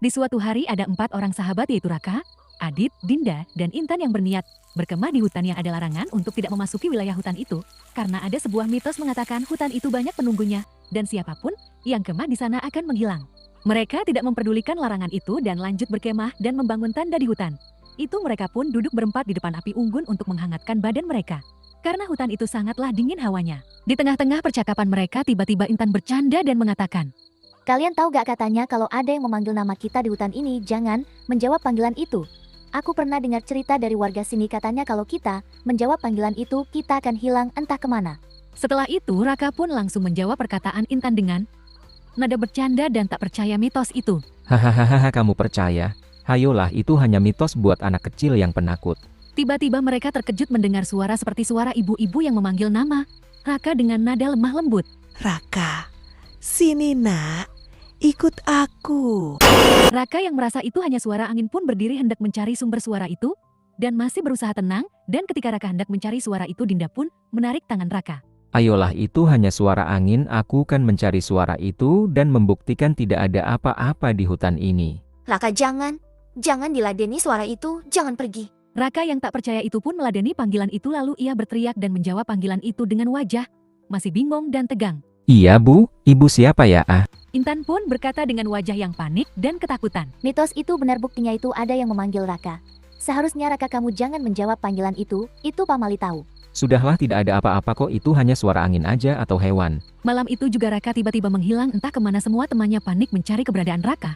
Di suatu hari ada 4 orang sahabat yaitu Raka, Adit, Dinda, dan Intan yang berniat berkemah di hutan yang ada larangan untuk tidak memasuki wilayah hutan itu. Karena ada sebuah mitos mengatakan hutan itu banyak penunggunya, dan siapapun yang kemah di sana akan menghilang. Mereka tidak memperdulikan larangan itu dan lanjut berkemah dan membangun tenda di hutan. Itu mereka pun duduk berempat di depan api unggun untuk menghangatkan badan mereka. Karena hutan itu sangatlah dingin hawanya. Di tengah-tengah percakapan mereka tiba-tiba Intan bercanda dan mengatakan, Kalian tahu gak katanya kalau ada yang memanggil nama kita di hutan ini, jangan menjawab panggilan itu. Aku pernah dengar cerita dari warga sini katanya kalau kita menjawab panggilan itu, kita akan hilang entah kemana. Setelah itu Raka pun langsung menjawab perkataan Intan dengan nada bercanda dan tak percaya mitos itu. Hahaha, kamu percaya? Hayolah, itu hanya mitos buat anak kecil yang penakut. Tiba-tiba mereka terkejut mendengar suara seperti suara ibu-ibu yang memanggil nama Raka dengan nada lemah lembut. Raka, sini nak, ikut aku. Raka yang merasa itu hanya suara angin pun berdiri hendak mencari sumber suara itu dan masih berusaha tenang, dan ketika Raka hendak mencari suara itu Dinda pun menarik tangan Raka. Ayolah, itu hanya suara angin, aku kan mencari suara itu dan membuktikan tidak ada apa-apa di hutan ini. Raka, jangan diladeni suara itu, jangan pergi. Raka yang tak percaya itu pun meladeni panggilan itu, lalu ia berteriak dan menjawab panggilan itu dengan wajah masih bingung dan tegang. Iya bu, ibu siapa ya? Intan pun berkata dengan wajah yang panik dan ketakutan. Mitos itu benar, buktinya itu ada yang memanggil Raka. Seharusnya Raka kamu jangan menjawab panggilan itu Pamali tahu. Sudahlah, tidak ada apa-apa kok, itu hanya suara angin aja atau hewan. Malam itu juga Raka tiba-tiba menghilang, entah kemana. Semua temannya panik mencari keberadaan Raka.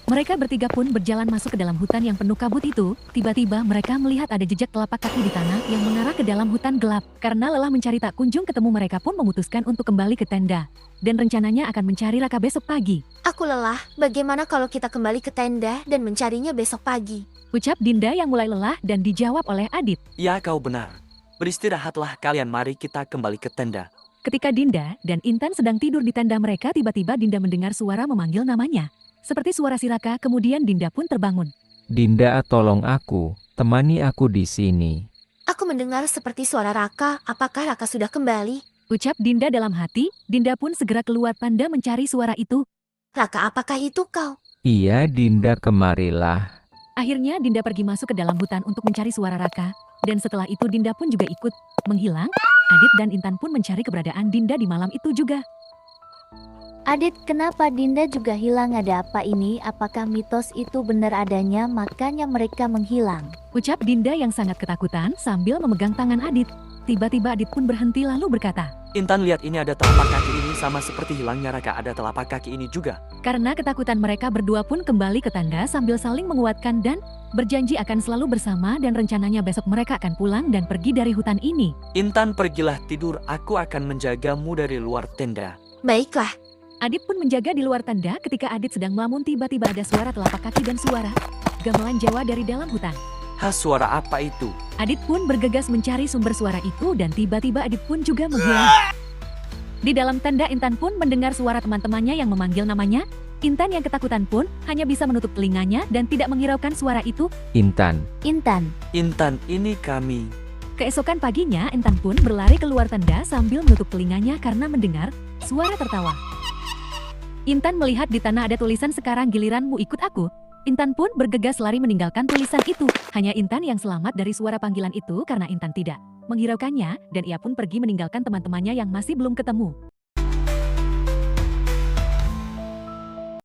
Mereka bertiga pun berjalan masuk ke dalam hutan yang penuh kabut itu. Tiba-tiba mereka melihat ada jejak telapak kaki di tanah yang mengarah ke dalam hutan gelap. Karena lelah mencari tak kunjung ketemu, mereka pun memutuskan untuk kembali ke tenda. Dan rencananya akan mencari Raka besok pagi. Aku lelah, bagaimana kalau kita kembali ke tenda dan mencarinya besok pagi? Ucap Dinda yang mulai lelah dan dijawab oleh Adit. Ya, kau benar. Beristirahatlah kalian, mari kita kembali ke tenda. Ketika Dinda dan Intan sedang tidur di tenda mereka, tiba-tiba Dinda mendengar suara memanggil namanya. Seperti suara si Raka, kemudian Dinda pun terbangun. Dinda, tolong aku, temani aku di sini. Aku mendengar seperti suara Raka, apakah Raka sudah kembali? Ucap Dinda dalam hati. Dinda pun segera keluar tenda mencari suara itu. Raka, apakah itu kau? Iya Dinda, kemarilah. Akhirnya Dinda pergi masuk ke dalam hutan untuk mencari suara Raka. Dan setelah itu Dinda pun juga ikut menghilang. Adit dan Intan pun mencari keberadaan Dinda di malam itu juga. Adit, kenapa Dinda juga hilang? Ada apa ini? Apakah mitos itu benar adanya makanya mereka menghilang? Ucap Dinda yang sangat ketakutan sambil memegang tangan Adit. Tiba-tiba Adit pun berhenti lalu berkata, Intan, lihat, ini ada telapak kaki ini sama seperti hilangnya Raka, ada telapak kaki ini juga. Karena ketakutan mereka berdua pun kembali ke tenda sambil saling menguatkan dan berjanji akan selalu bersama, dan rencananya besok mereka akan pulang dan pergi dari hutan ini. Intan, pergilah tidur, aku akan menjagamu dari luar tenda. Baiklah. Adit pun menjaga di luar tenda. Ketika Adit sedang melamun, tiba-tiba ada suara telapak kaki dan suara gamelan Jawa dari dalam hutan. Suara apa itu? Adit pun bergegas mencari sumber suara itu dan tiba-tiba Adit pun juga menghilang. Di dalam tenda Intan pun mendengar suara teman-temannya yang memanggil namanya. Intan yang ketakutan pun hanya bisa menutup telinganya dan tidak menghiraukan suara itu. Intan. Intan. Intan, ini kami. Keesokan paginya Intan pun berlari keluar tenda sambil menutup telinganya karena mendengar suara tertawa. Intan melihat di tanah ada tulisan, sekarang giliranmu ikut aku. Intan pun bergegas lari meninggalkan tulisan itu. Hanya Intan yang selamat dari suara panggilan itu karena Intan tidak menghiraukannya dan ia pun pergi meninggalkan teman-temannya yang masih belum ketemu.